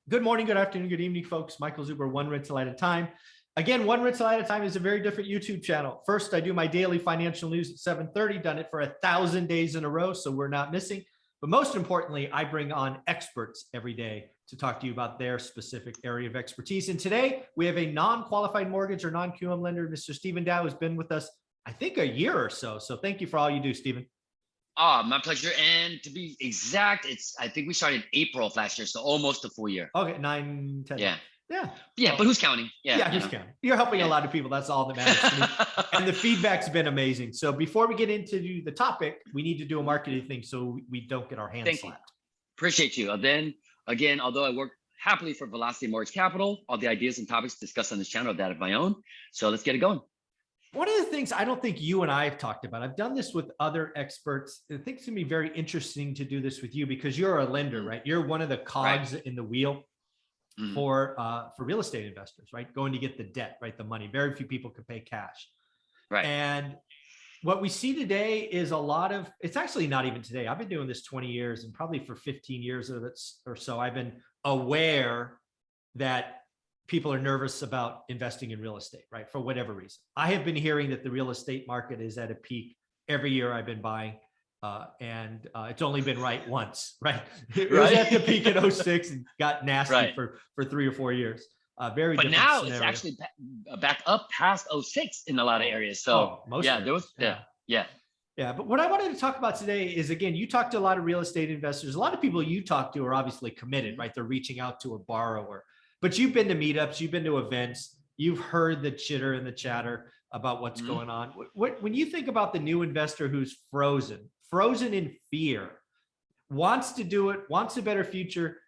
Good morning, good afternoon, good evening, folks. Michael Zuber, One Rental at a Time. Again, One Rental at a Time is a very different YouTube channel. First, I do my daily financial news at 7:30, done it for 1,000 days in a row, so we're not missing. But most importantly, I bring on experts every day to talk to you about their specific area of expertise. And today, we have a non-qualified mortgage or non-QM lender, Mr. Stephen Dow, who's been with us, I think, a year or so. So thank you for all you do, Stephen. My pleasure. And to be exact, I think we started April of last year, so almost a full year. Okay, 9, 10. Yeah. Yeah. Yeah, but who's counting? Yeah, who's counting? You're helping a lot of people. That's all that matters to me. And the feedback's been amazing. So before we get into the topic, we need to do a marketing thing so we don't get our hands slapped. Appreciate you. Then again, although I work happily for Velocity Mortgage Capital, all the ideas and topics discussed on this channel are that of my own. So let's get it going. One of the things I don't think you and I have talked about, I've done this with other experts. I think it's gonna be very interesting to do this with you because you're a lender, right? You're one of the cogs in the wheel for real estate investors, right? Going to get the debt, right? The money. Very few people can pay cash. Right. And what we see today is a lot of, it's actually not even today. I've been doing this 20 years and probably for 15 years or so, I've been aware that people are nervous about investing in real estate, right? For whatever reason. I have been hearing that the real estate market is at a peak every year I've been buying. And it's only been right once, right? It was at the peak in 06 and got nasty for 3 or 4 years. Very but different now scenario. It's actually back up past 06 in a lot of areas. So Yeah, but what I wanted to talk about today is, again, you talk to a lot of real estate investors. A lot of people you talk to are obviously committed, right? They're reaching out to a borrower. But you've been to meetups, you've been to events, you've heard the chitter and the chatter about what's going on. When you think about the new investor who's frozen in fear, wants to do it, wants a better future,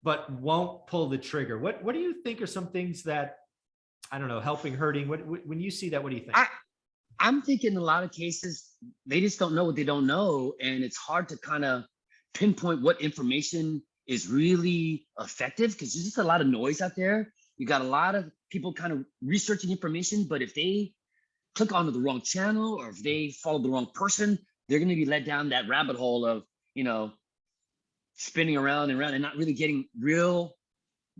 but won't pull the trigger, what do you think are some things that, I don't know, helping, hurting? When you see that, what do you think? I'm thinking in a lot of cases, they just don't know what they don't know. And it's hard to kind of pinpoint what information is really effective because there's just a lot of noise out there. You got a lot of people kind of researching information, but if they click onto the wrong channel or if they follow the wrong person, they're going to be led down that rabbit hole of, spinning around and around and not really getting real,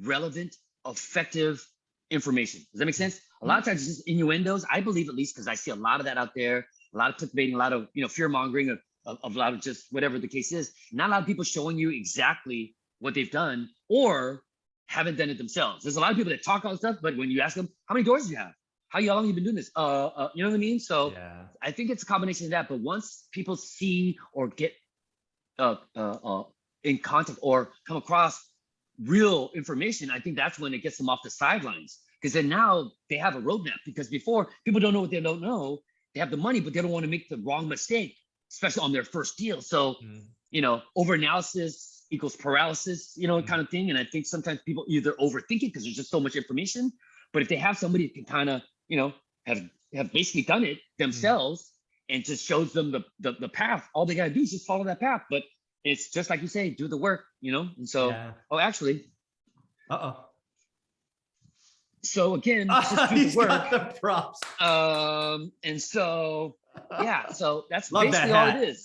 relevant, effective information. Does that make sense? A lot of times it's just innuendos. I believe, at least, because I see a lot of that out there, a lot of clickbaiting, a lot of, fear mongering of a lot of just whatever the case is. Not a lot of people showing you exactly what they've done or haven't done it themselves. There's a lot of people that talk all this stuff, but when you ask them, how many doors do you have? How long have you been doing this? You know what I mean? So I think it's a combination of that. But once people see or get in contact or come across real information, I think that's when it gets them off the sidelines. Because then now they have a roadmap. Because before, people don't know what they don't know. They have the money, but they don't want to make the wrong mistake, especially on their first deal. So, overanalysis equals paralysis, kind of thing. And I think sometimes people either overthink it because there's just so much information. But if they have somebody that can kind of, have basically done it themselves and just shows them the path, all they got to do is just follow that path. But it's just like you say, do the work, And so, actually. So again, just do the work. Got the props. And so, so that's basically all it is.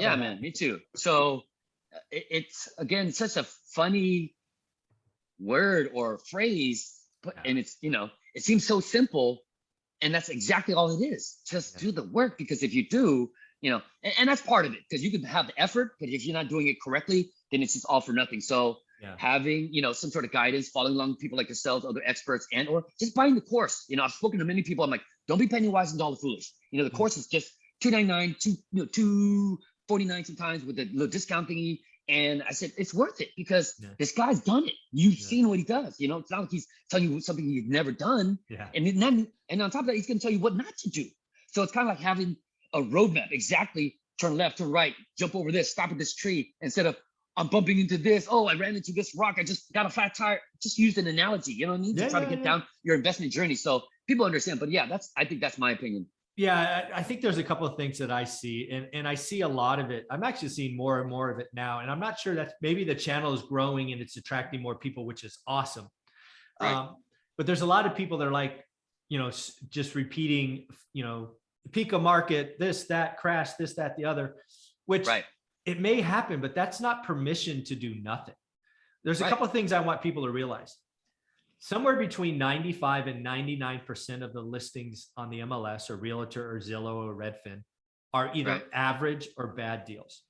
Yeah, man, me too. So it's, again, such a funny word or phrase, but and it's, it seems so simple, and that's exactly all it is. Just do the work, because if you do, and that's part of it, because you can have the effort, but if you're not doing it correctly, then it's just all for nothing. So having, some sort of guidance, following along with people like yourselves, other experts, and or just buying the course. I've spoken to many people. I'm like, don't be penny wise and dollar foolish. The course is just $299, $249 sometimes with a little discount thingy. And I said, it's worth it because this guy's done it. You've seen what he does. It's not like he's telling you something you've never done. And on top of that, he's going to tell you what not to do. So it's kind of like having a roadmap. Exactly. Turn left, turn right, jump over this, stop at this tree. Instead of, I'm bumping into this. Oh, I ran into this rock. I just got a flat tire. Just used an analogy. You know what I mean? To try to get down your investment journey. So people understand. But I think that's my opinion. Yeah, I think there's a couple of things that I see, and I see a lot of it. I'm actually seeing more and more of it now, and I'm not sure that maybe the channel is growing and it's attracting more people, which is awesome. But there's a lot of people that are like, just repeating, peak of market, this, that, crash, this, that, the other, which it may happen, but that's not permission to do nothing. There's a couple of things I want people to realize. Somewhere between 95 and 99% of the listings on the MLS or Realtor or Zillow or Redfin are either average or bad deals.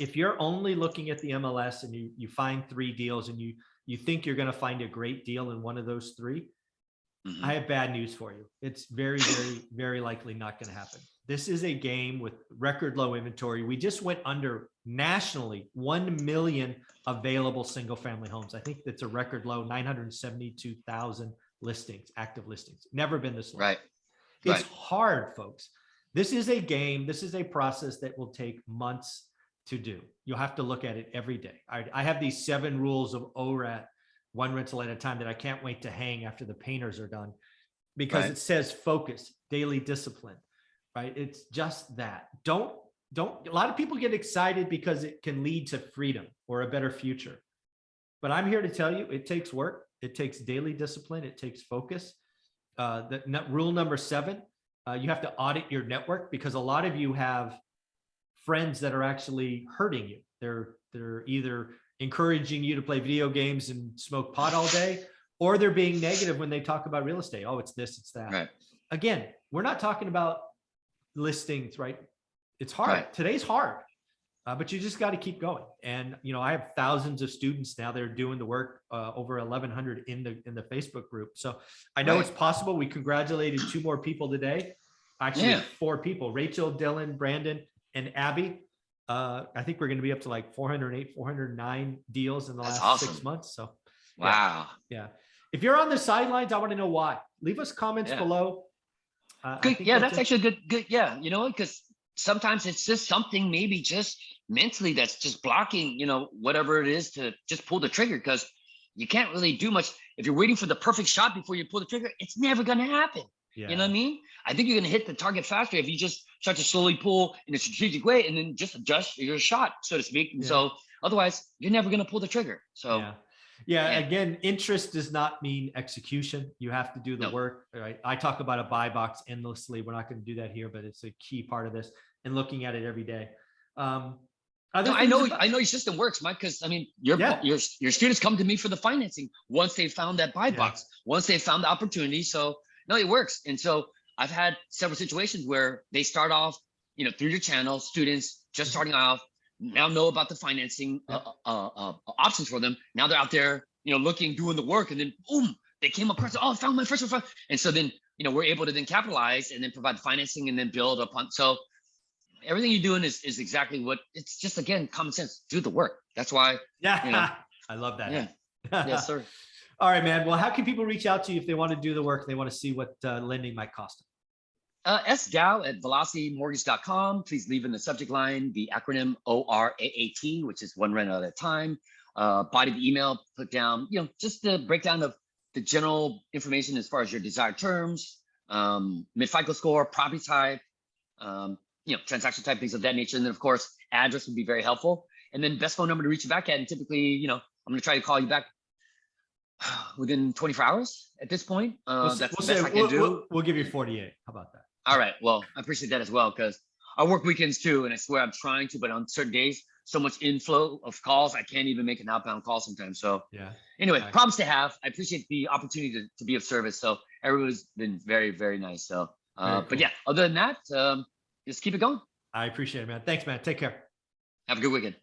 If you're only looking at the MLS and you find 3 deals and you think you're going to find a great deal in one of those 3, I have bad news for you. It's very, very, very likely not going to happen. This is a game with record low inventory. We just went under nationally 1 million available single family homes. I think that's a record low, 972,000 listings, active listings. Never been this low. It's hard, folks. This is a game. This is a process that will take months to do. You'll have to look at it every day. I have these 7 rules of ORAT, one rental at a time, that I can't wait to hang after the painters are done, because it says focus, daily discipline, right? It's just that. Don't, a lot of people get excited because it can lead to freedom or a better future. But I'm here to tell you, it takes work. It takes daily discipline. It takes focus. Rule number 7, you have to audit your network, because a lot of you have friends that are actually hurting you. They're either encouraging you to play video games and smoke pot all day, or they're being negative when they talk about real estate. Oh, it's this, it's that. Again, we're not talking about listings, right? It's hard. Today's hard, but you just got to keep going. And, you know, I have thousands of students now that are doing the work, over 1,100 in the Facebook group. So I know it's possible. We congratulated 2 more people today. Actually, 4 people, Rachel, Dylan, Brandon, and Abby. I think we're going to be up to like 408, 409 deals in the last 6 months. So yeah. If you're on the sidelines, I want to know why. Leave us comments below. Good. Yeah, that's actually good. Yeah. You know, because sometimes it's just something maybe just mentally that's just blocking, you know, whatever it is to just pull the trigger, because you can't really do much. If you're waiting for the perfect shot before you pull the trigger, it's never going to happen. You know what I mean? I think you're going to hit the target faster if you just start to slowly pull in a strategic way and then just adjust your shot, so to speak. And so otherwise, you're never going to pull the trigger. So again, interest does not mean execution. You have to do the work, right? I talk about a buy box endlessly. We're not going to do that here, but it's a key part of this, and looking at it every day. I know your system works, Mike, because I mean, your students come to me for the financing once they found that buy box, once they found the opportunity. So no, it works. And so I've had several situations where they start off, you know, through your channel, students just starting off, now know about the financing options for them. Now they're out there, you know, looking, doing the work, and then boom, they came across, I found my first one. And so then, you know, we're able to then capitalize and then provide financing and then build upon. So everything you're doing is exactly what, it's just, again, common sense. Do the work. That's why. You know, I love that. Yes, sir. All right, man. Well, how can people reach out to you if they want to do the work? They want to see what lending might cost them? sdow@velocitymortgage.com. Please leave in the subject line the acronym ORAAT, which is one rental at a time. Body of the email, put down, you know, just the breakdown of the general information as far as your desired terms, mid-FICO score, property type, you know, transaction type, things of that nature. And then, of course, address would be very helpful. And then best phone number to reach you back at. And typically, you know, I'm going to try to call you back within 24 hours at this point. That's the best I can do. We'll give you 48. How about that? All right. Well, I appreciate that as well, because I work weekends too. And I swear I'm trying to, but on certain days, so much inflow of calls, I can't even make an outbound call sometimes. So anyway, problems to have. I appreciate the opportunity to be of service. So everyone's been very, very nice. So, but yeah, other than that, just keep it going. I appreciate it, man. Thanks, man. Take care. Have a good weekend.